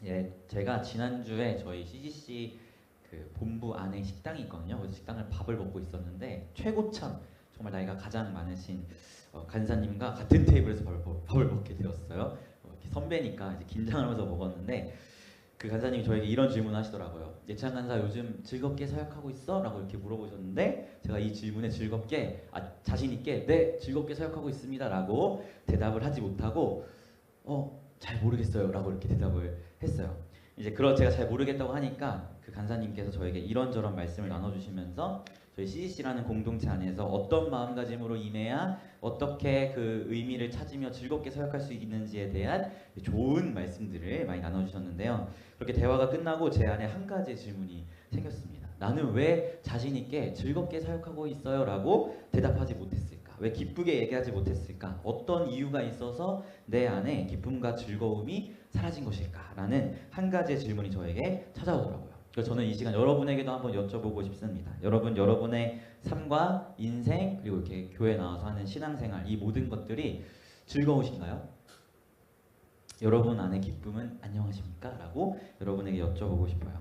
예, 제가 지난주에 저희 CGC 그 본부 안에 식당이 있거든요. 그래서 식당을 밥을 먹고 있었는데 최고참 정말 나이가 가장 많으신 간사님과 같은 테이블에서 밥을 먹게 되었어요. 이렇게 선배니까 이제 긴장하면서 먹었는데 그 간사님이 저에게 이런 질문을 하시더라고요. 예찬 간사 요즘 즐겁게 사역하고 있어? 라고 이렇게 물어보셨는데 제가 이 질문에 즐겁게 자신 있게 네 즐겁게 사역하고 있습니다 라고 대답을 하지 못하고 잘 모르겠어요 라고 이렇게 대답을 했어요. 이제 제가 잘 모르겠다고 하니까 그 간사님께서 저에게 이런저런 말씀을 나눠주시면서 저희 CGC라는 공동체 안에서 어떤 마음가짐으로 임해야 어떻게 그 의미를 찾으며 즐겁게 사역할 수 있는지에 대한 좋은 말씀들을 많이 나눠주셨는데요. 그렇게 대화가 끝나고 제 안에 한 가지 질문이 생겼습니다. 나는 왜 자신 있게 즐겁게 사역하고 있어요? 라고 대답하지 못했을까? 왜 기쁘게 얘기하지 못했을까? 어떤 이유가 있어서 내 안에 기쁨과 즐거움이 사라진 것일까? 라는 한 가지의 질문이 저에게 찾아오더라고요. 그래서 저는 이 시간 여러분에게도 한번 여쭤보고 싶습니다. 여러분의 삶과 인생 그리고 이렇게 교회 나와서 하는 신앙생활 이 모든 것들이 즐거우신가요? 여러분 안에 기쁨은 안녕하십니까? 라고 여러분에게 여쭤보고 싶어요.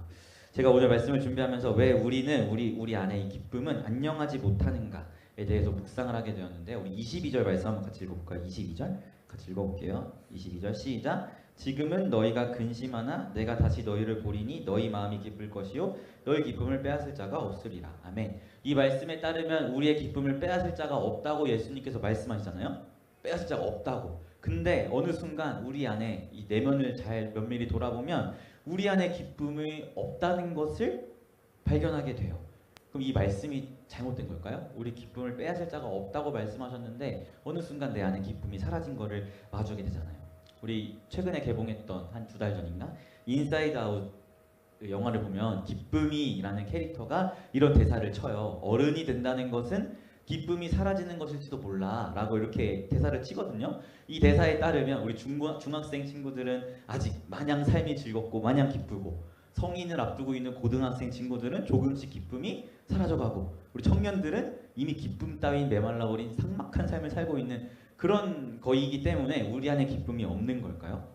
제가 오늘 말씀을 준비하면서 왜 우리는 우리 안에 이 기쁨은 안녕하지 못하는가에 대해서 묵상을 하게 되었는데 우리 22절 말씀 한번 같이 읽어볼까요? 22절 같이 읽어볼게요. 22절 시작. 지금은 너희가 근심하나 내가 다시 너희를 보리니 너희 마음이 기쁠 것이요 너희 기쁨을 빼앗을 자가 없으리라. 아멘. 이 말씀에 따르면 우리의 기쁨을 빼앗을 자가 없다고 예수님께서 말씀하시잖아요. 빼앗을 자가 없다고. 근데 어느 순간 우리 안에 이 내면을 잘 면밀히 돌아보면 우리 안에 기쁨이 없다는 것을 발견하게 돼요. 그럼 이 말씀이 잘못된 걸까요? 우리 기쁨을 빼앗을 자가 없다고 말씀하셨는데 어느 순간 내 안에 기쁨이 사라진 것을 마주하게 되잖아요. 우리 최근에 개봉했던 한 2달 전인가 인사이드 아웃 영화를 보면 기쁨이라는 캐릭터가 이런 대사를 쳐요. 어른이 된다는 것은 기쁨이 사라지는 것일지도 몰라 라고 이렇게 대사를 치거든요. 이 대사에 따르면 우리 중학생 친구들은 아직 마냥 삶이 즐겁고 마냥 기쁘고 성인을 앞두고 있는 고등학생 친구들은 조금씩 기쁨이 사라져가고 우리 청년들은 이미 기쁨 따윈 메말라버린 삭막한 삶을 살고 있는 그런 거이기 때문에 우리 안에 기쁨이 없는 걸까요?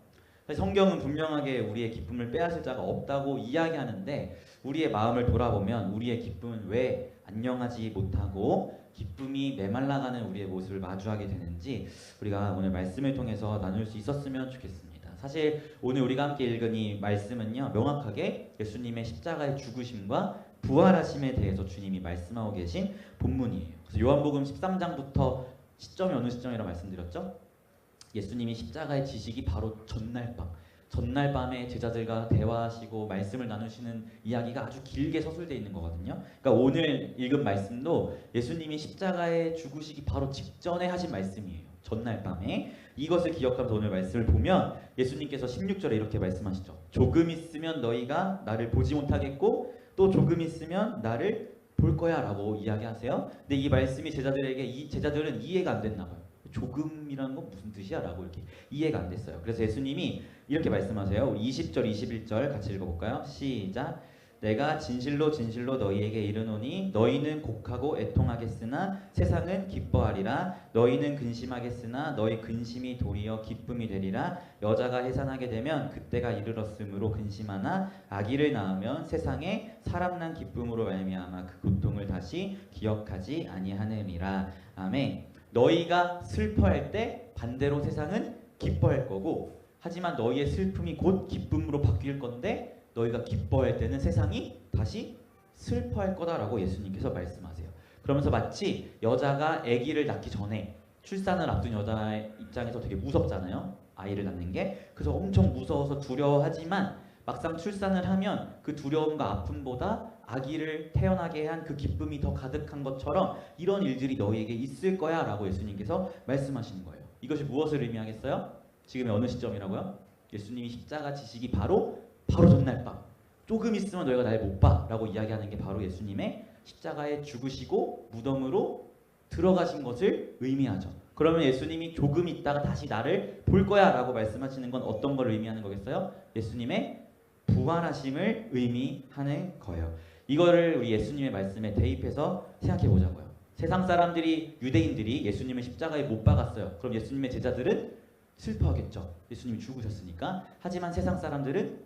성경은 분명하게 우리의 기쁨을 빼앗을 자가 없다고 이야기하는데 우리의 마음을 돌아보면 우리의 기쁨은 왜 안녕하지 못하고 기쁨이 메말라가는 우리의 모습을 마주하게 되는지 우리가 오늘 말씀을 통해서 나눌 수 있었으면 좋겠습니다. 사실 오늘 우리가 함께 읽은 이 말씀은요 명확하게 예수님의 십자가의 죽으심과 부활하심에 대해서 주님이 말씀하고 계신 본문이에요. 그래서 요한복음 13장부터 시점이 어느 시점이라고 말씀드렸죠? 예수님이 십자가에 지시기 바로 전날 밤에 제자들과 대화하시고 말씀을 나누시는 이야기가 아주 길게 서술되어 있는 거거든요. 그러니까 오늘 읽은 말씀도 예수님이 십자가에 죽으시기 바로 직전에 하신 말씀이에요. 전날 밤에. 이것을 기억하면서 오늘 말씀을 보면 예수님께서 16절에 이렇게 말씀하시죠. 조금 있으면 너희가 나를 보지 못하겠고 또 조금 있으면 나를 볼 거야 라고 이야기하세요. 근데 이 말씀이 제자들은 이해가 안 됐나 봐요. 조금이라는 건 무슨 뜻이야? 라고 이렇게 이해가 안 됐어요. 그래서 예수님이 이렇게 말씀하세요. 우리 20절 21절 같이 읽어볼까요? 시작. 내가 진실로 진실로 너희에게 이르노니 너희는 곡하고 애통하겠으나 세상은 기뻐하리라. 너희는 근심하겠으나 너희 근심이 도리어 기쁨이 되리라. 여자가 해산하게 되면 그때가 이르렀으므로 근심하나 아기를 낳으면 세상에 사람 난 기쁨으로 말미암아 그 고통을 다시 기억하지 아니하느니라. 아멘. 너희가 슬퍼할 때 반대로 세상은 기뻐할 거고 하지만 너희의 슬픔이 곧 기쁨으로 바뀔 건데 너희가 기뻐할 때는 세상이 다시 슬퍼할 거다라고 예수님께서 말씀하세요. 그러면서 마치 여자가 아기를 낳기 전에 출산을 앞둔 여자의 입장에서 되게 무섭잖아요. 아이를 낳는 게. 그래서 엄청 무서워서 두려워하지만 막상 출산을 하면 그 두려움과 아픔보다 아기를 태어나게 한 그 기쁨이 더 가득한 것처럼 이런 일들이 너희에게 있을 거야 라고 예수님께서 말씀하시는 거예요. 이것이 무엇을 의미하겠어요? 지금의 어느 시점이라고요? 예수님이 십자가 지시기 바로 전날 밤. 조금 있으면 너희가 날 못 봐 라고 이야기하는 게 바로 예수님의 십자가에 죽으시고 무덤으로 들어가신 것을 의미하죠. 그러면 예수님이 조금 있다가 다시 나를 볼 거야 라고 말씀하시는 건 어떤 걸 의미하는 거겠어요? 예수님의 부활하심을 의미하는 거예요. 이거를 우리 예수님의 말씀에 대입해서 생각해 보자고요. 세상 사람들이 유대인들이 예수님을 십자가에 못 박았어요. 그럼 예수님의 제자들은 슬퍼하겠죠. 예수님이 죽으셨으니까. 하지만 세상 사람들은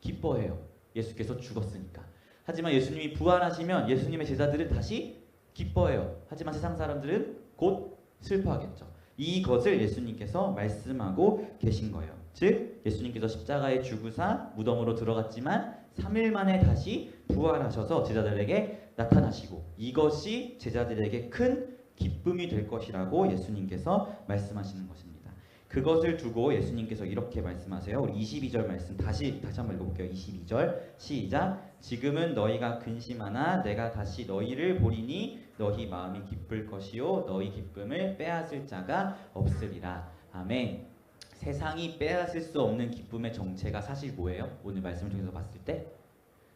기뻐해요. 예수께서 죽었으니까. 하지만 예수님이 부활하시면 예수님의 제자들은 다시 기뻐해요. 하지만 세상 사람들은 곧 슬퍼하겠죠. 이것을 예수님께서 말씀하고 계신 거예요. 즉 예수님께서 십자가에 죽으사 무덤으로 들어갔지만 3일 만에 다시 부활하셔서 제자들에게 나타나시고 이것이 제자들에게 큰 기쁨이 될 것이라고 예수님께서 말씀하시는 것입니다. 그것을 두고 예수님께서 이렇게 말씀하세요. 우리 22절 말씀 다시 한번 읽어볼게요. 22절 시작. 지금은 너희가 근심하나 내가 다시 너희를 보리니 너희 마음이 기쁠 것이요 너희 기쁨을 빼앗을 자가 없으리라. 아멘. 세상이 빼앗을 수 없는 기쁨의 정체가 사실 뭐예요? 오늘 말씀을 통해서 봤을 때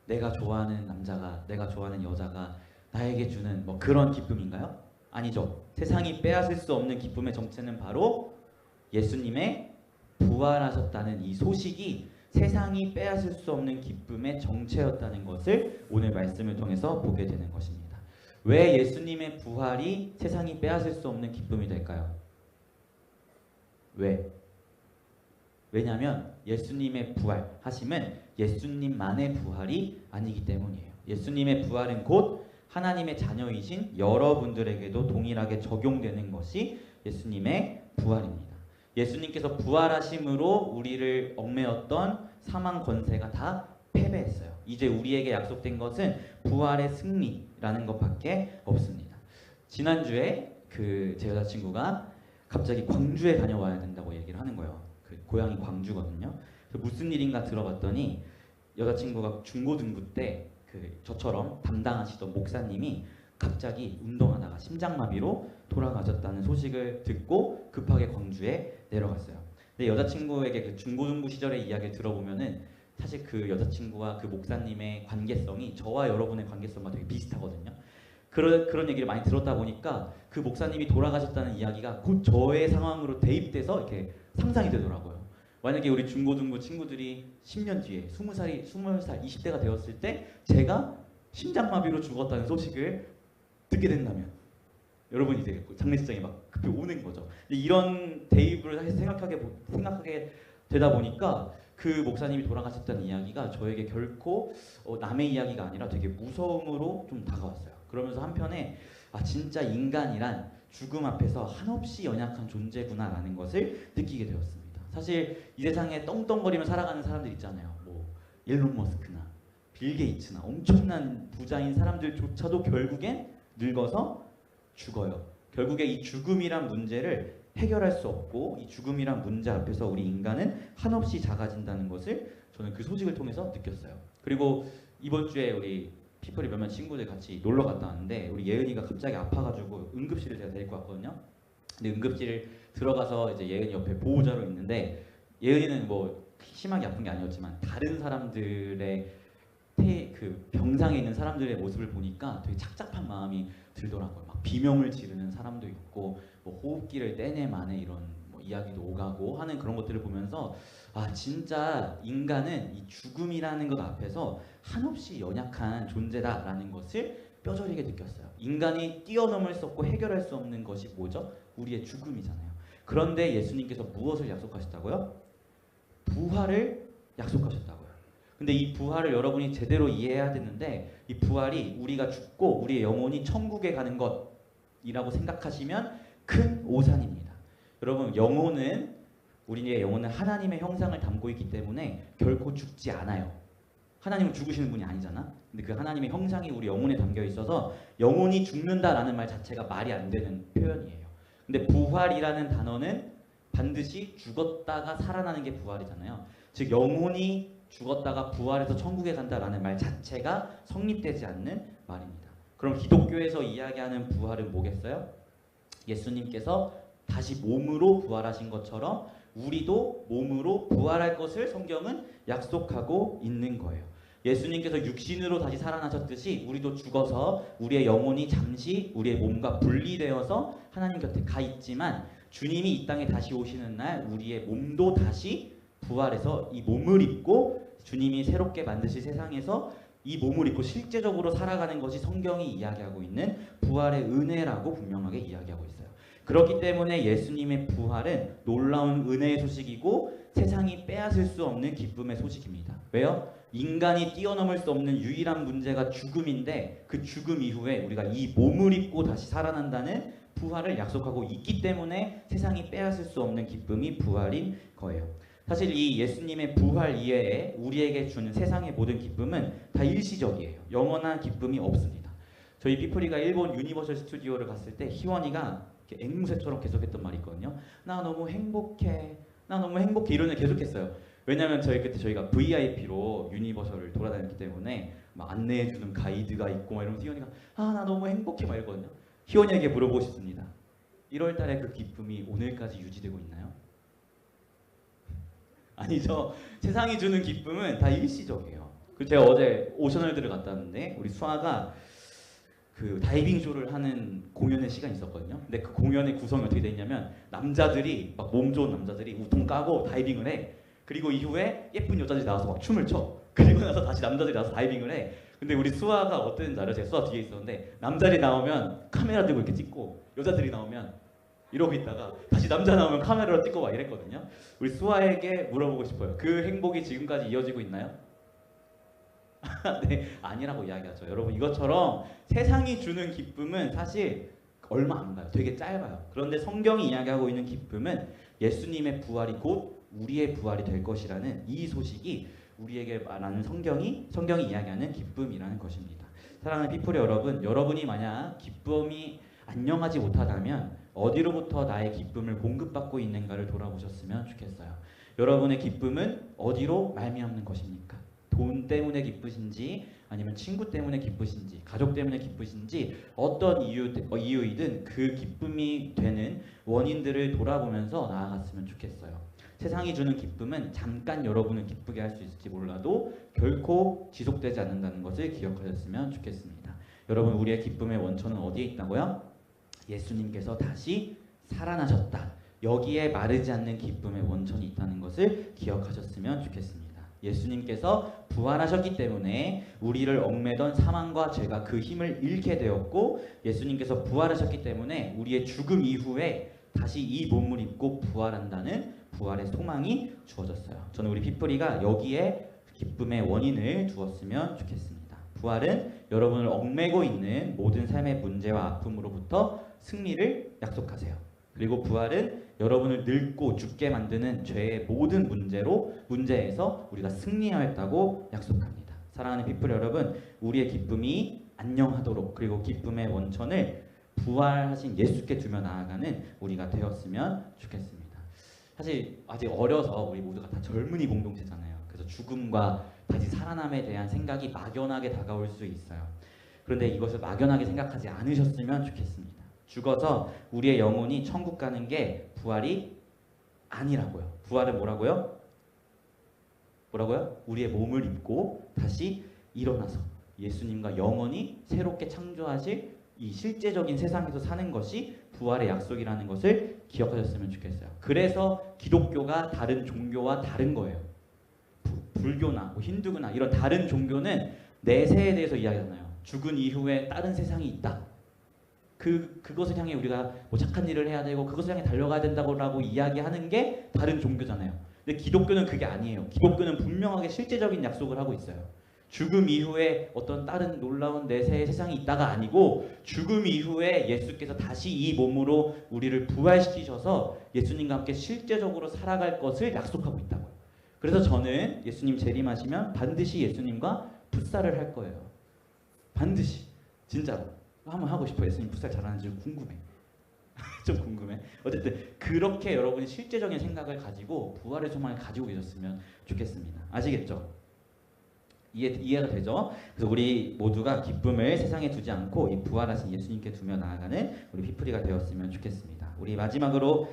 내가 좋아하는 남자가, 내가 좋아하는 여자가 나에게 주는 뭐 그런 기쁨인가요? 아니죠. 세상이 빼앗을 수 없는 기쁨의 정체는 바로 예수님의 부활하셨다는 이 소식이 세상이 빼앗을 수 없는 기쁨의 정체였다는 것을 오늘 말씀을 통해서 보게 되는 것입니다. 왜 예수님의 부활이 세상이 빼앗을 수 없는 기쁨이 될까요? 왜? 왜냐하면 예수님의 부활하심은 예수님만의 부활이 아니기 때문이에요. 예수님의 부활은 곧 하나님의 자녀이신 여러분들에게도 동일하게 적용되는 것이 예수님의 부활입니다. 예수님께서 부활하심으로 우리를 얽매였던 사망 권세가 다 패배했어요. 이제 우리에게 약속된 것은 부활의 승리라는 것밖에 없습니다. 지난주에 제 여자친구가 갑자기 광주에 다녀와야 된다고 얘기를 하는 거예요. 고향이 광주거든요. 무슨 일인가 들어봤더니 여자친구가 중고등부 때 저처럼 담당하시던 목사님이 갑자기 운동하다가 심장마비로 돌아가셨다는 소식을 듣고 급하게 광주에 내려갔어요. 근데 여자친구에게 그 중고등부 시절의 이야기를 들어보면은 사실 그 여자친구와 그 목사님의 관계성이 저와 여러분의 관계성과 되게 비슷하거든요. 그런 얘기를 많이 들었다 보니까 그 목사님이 돌아가셨다는 이야기가 곧 저의 상황으로 대입돼서 이렇게 상상이 되더라고요. 만약에 우리 중고등부 친구들이 10년 뒤에 20살, 20대가 되었을 때 제가 심장마비로 죽었다는 소식을 듣게 된다면 여러분이 이제 장례식장에 막 급히 오는 거죠. 이런 대입을 생각하게 되다 보니까 그 목사님이 돌아가셨다는 이야기가 저에게 결코 남의 이야기가 아니라 되게 무서움으로 좀 다가왔어요. 그러면서 한편에 진짜 인간이란 죽음 앞에서 한없이 연약한 존재구나라는 것을 느끼게 되었습니다. 사실 이 세상에 떵떵거리며 살아가는 사람들 있잖아요. 뭐 일론 머스크나 빌 게이츠나 엄청난 부자인 사람들조차도 결국엔 늙어서 죽어요. 결국에 이 죽음이란 문제를 해결할 수 없고 이 죽음이란 문제 앞에서 우리 인간은 한없이 작아진다는 것을 저는 그 소식을 통해서 느꼈어요. 그리고 이번 주에 우리 피플이 몇몇 친구들 같이 놀러 갔다 왔는데 우리 예은이가 갑자기 아파가지고 응급실을 제가 데리고 왔거든요. 근데 응급실을 들어가서 이제 예은이 옆에 보호자로 있는데 예은이는 뭐 심하게 아픈 게 아니었지만 다른 사람들의 그 병상에 있는 사람들의 모습을 보니까 되게 착잡한 마음이 들더라고요. 막 비명을 지르는 사람도 있고 뭐 호흡기를 떼내 마네 이런 뭐 이야기도 오가고 하는 그런 것들을 보면서 진짜 인간은 이 죽음이라는 것 앞에서 한없이 연약한 존재다라는 것을 뼈저리게 느꼈어요. 인간이 뛰어넘을 수 없고 해결할 수 없는 것이 뭐죠? 우리의 죽음이잖아요. 그런데 예수님께서 무엇을 약속하셨다고요? 부활을 약속하셨다고요. 근데 이 부활을 여러분이 제대로 이해해야 되는데 이 부활이 우리가 죽고 우리의 영혼이 천국에 가는 것이라고 생각하시면 큰 오산입니다. 여러분 우리의 영혼은 하나님의 형상을 담고 있기 때문에 결코 죽지 않아요. 하나님은 죽으시는 분이 아니잖아. 근데 그 하나님의 형상이 우리 영혼에 담겨 있어서 영혼이 죽는다라는 말 자체가 말이 안 되는 표현이에요. 근데 부활이라는 단어는 반드시 죽었다가 살아나는 게 부활이잖아요. 즉 영혼이 죽었다가 부활해서 천국에 간다라는 말 자체가 성립되지 않는 말입니다. 그럼 기독교에서 이야기하는 부활은 뭐겠어요? 예수님께서 다시 몸으로 부활하신 것처럼 우리도 몸으로 부활할 것을 성경은 약속하고 있는 거예요. 예수님께서 육신으로 다시 살아나셨듯이 우리도 죽어서 우리의 영혼이 잠시 우리의 몸과 분리되어서 하나님 곁에 가 있지만 주님이 이 땅에 다시 오시는 날 우리의 몸도 다시 부활해서 이 몸을 입고 주님이 새롭게 만드실 세상에서 이 몸을 입고 실제적으로 살아가는 것이 성경이 이야기하고 있는 부활의 은혜라고 분명하게 이야기하고 있어요. 그렇기 때문에 예수님의 부활은 놀라운 은혜의 소식이고 세상이 빼앗을 수 없는 기쁨의 소식입니다. 왜요? 인간이 뛰어넘을 수 없는 유일한 문제가 죽음인데 그 죽음 이후에 우리가 이 몸을 입고 다시 살아난다는 부활을 약속하고 있기 때문에 세상이 빼앗을 수 없는 기쁨이 부활인 거예요. 사실 이 예수님의 부활 이외에 우리에게 주는 세상의 모든 기쁨은 다 일시적이에요. 영원한 기쁨이 없습니다. 저희 피플리가 일본 유니버설 스튜디오를 갔을 때 희원이가 앵무새처럼 계속했던 말이 있거든요. 나 너무 행복해. 나 너무 행복해. 이런 걸 계속했어요. 왜냐면 저희가 VIP로 유니버설을 돌아다녔기 때문에 막 안내해주는 가이드가 있고 막 이러면서 희원이가 나 너무 행복해 막 이러거든요. 희원이에게 물어보고 싶습니다. 1월 달에 그 기쁨이 오늘까지 유지되고 있나요? 아니죠. 세상이 주는 기쁨은 다 일시적이에요. 제가 어제 오션월드를 갔다 왔는데 우리 수아가 그 다이빙 쇼를 하는 공연의 시간이 있었거든요. 근데 그 공연의 구성이 어떻게 돼 있냐면 남자들이 막 몸 좋은 남자들이 우통 까고 다이빙을 해. 그리고 이후에 예쁜 여자들이 나와서 막 춤을 춰. 그리고 나서 다시 남자들이 나와서 다이빙을 해. 근데 우리 수아가 어땠는지 알아요? 제가 수아 뒤에 있었는데 남자들이 나오면 카메라 들고 이렇게 찍고 여자들이 나오면 이러고 있다가 다시 남자 나오면 카메라로 찍고 막 이랬거든요. 우리 수아에게 물어보고 싶어요. 그 행복이 지금까지 이어지고 있나요? 네, 아니라고 이야기하죠. 여러분 이것처럼 세상이 주는 기쁨은 사실 얼마 안 가요. 되게 짧아요. 그런데 성경이 이야기하고 있는 기쁨은 예수님의 부활이 곧 우리의 부활이 될 것이라는 이 소식이 우리에게 말하는 성경이 이야기하는 기쁨이라는 것입니다. 사랑하는 피플 여러분, 여러분이 만약 기쁨이 안녕하지 못하다면 어디로부터 나의 기쁨을 공급받고 있는가를 돌아보셨으면 좋겠어요. 여러분의 기쁨은 어디로 말미암는 것입니까? 돈 때문에 기쁘신지 아니면 친구 때문에 기쁘신지 가족 때문에 기쁘신지 어떤 이유이든 그 기쁨이 되는 원인들을 돌아보면서 나아갔으면 좋겠어요. 세상이 주는 기쁨은 잠깐 여러분을 기쁘게 할 수 있을지 몰라도 결코 지속되지 않는다는 것을 기억하셨으면 좋겠습니다. 여러분 우리의 기쁨의 원천은 어디에 있다고요? 예수님께서 다시 살아나셨다. 여기에 마르지 않는 기쁨의 원천이 있다는 것을 기억하셨으면 좋겠습니다. 예수님께서 부활하셨기 때문에 우리를 얽매던 사망과 죄가 그 힘을 잃게 되었고 예수님께서 부활하셨기 때문에 우리의 죽음 이후에 다시 이 몸을 입고 부활한다는 부활의 소망이 주어졌어요. 저는 우리 피플이가 여기에 기쁨의 원인을 두었으면 좋겠습니다. 부활은 여러분을 얽매고 있는 모든 삶의 문제와 아픔으로부터 승리를 약속하세요. 그리고 부활은 여러분을 늙고 죽게 만드는 죄의 모든 문제에서 우리가 승리하였다고 약속합니다. 사랑하는 피플 여러분, 우리의 기쁨이 안녕하도록 그리고 기쁨의 원천을 부활하신 예수께 두며 나아가는 우리가 되었으면 좋겠습니다. 사실 아직 어려서 우리 모두가 다 젊은이 공동체잖아요. 그래서 죽음과 다시 살아남에 대한 생각이 막연하게 다가올 수 있어요. 그런데 이것을 막연하게 생각하지 않으셨으면 좋겠습니다. 죽어서 우리의 영혼이 천국 가는 게 부활이 아니라고요. 부활은 뭐라고요? 우리의 몸을 입고 다시 일어나서 예수님과 영원히 새롭게 창조하실 이 실제적인 세상에서 사는 것이 부활의 약속이라는 것을 기억하셨으면 좋겠어요. 그래서 기독교가 다른 종교와 다른 거예요. 불교나 힌두교나 이런 다른 종교는 내세에 대해서 이야기하잖아요. 죽은 이후에 다른 세상이 있다. 그것을 향해 우리가 뭐 착한 일을 해야 되고 그것을 향해 달려가야 된다고 이야기하는 게 다른 종교잖아요. 근데 기독교는 그게 아니에요. 기독교는 분명하게 실제적인 약속을 하고 있어요. 죽음 이후에 어떤 다른 놀라운 내세의 세상이 있다가 아니고 죽음 이후에 예수께서 다시 이 몸으로 우리를 부활시키셔서 예수님과 함께 실제적으로 살아갈 것을 약속하고 있다고요. 그래서 저는 예수님 재림하시면 반드시 예수님과 풋살을 할 거예요. 반드시. 진짜로. 한번 하고 싶어요. 예수님 풋살 잘하는지 궁금해. 좀 궁금해. 어쨌든 그렇게 여러분이 실제적인 생각을 가지고 부활의 소망을 가지고 계셨으면 좋겠습니다. 아시겠죠? 이해가 되죠? 그래서 우리 모두가 기쁨을 세상에 두지 않고 이 부활하신 예수님께 두며 나아가는 우리 피플이가 되었으면 좋겠습니다. 우리 마지막으로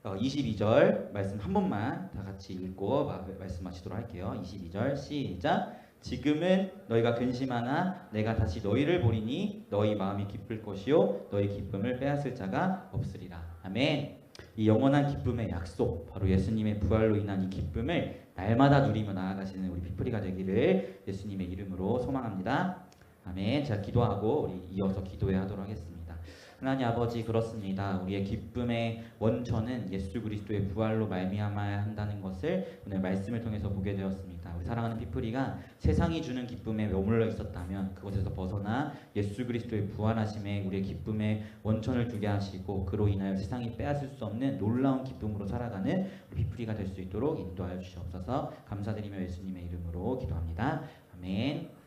22절 말씀 한 번만 다 같이 읽고 말씀 마치도록 할게요. 22절 시작. 지금은 너희가 근심하나 내가 다시 너희를 보리니 너희 마음이 기쁠 것이요 너희 기쁨을 빼앗을 자가 없으리라. 아멘. 이 영원한 기쁨의 약속, 바로 예수님의 부활로 인한 이 기쁨을 날마다 누리며 나아가시는 우리 피플이가 되기를 예수님의 이름으로 소망합니다. 아멘. 제가 기도하고 우리 이어서 기도회 하도록 하겠습니다. 하나님 아버지, 그렇습니다. 우리의 기쁨의 원천은 예수 그리스도의 부활로 말미암아야 한다는 것을 오늘 말씀을 통해서 보게 되었습니다. 우리 사랑하는 피프리가 세상이 주는 기쁨에 머물러 있었다면 그것에서 벗어나 예수 그리스도의 부활하심에 우리의 기쁨의 원천을 두게 하시고 그로 인하여 세상이 빼앗을 수 없는 놀라운 기쁨으로 살아가는 우리 피프리가 될 수 있도록 인도하여 주시옵소서. 감사드리며 예수님의 이름으로 기도합니다. 아멘.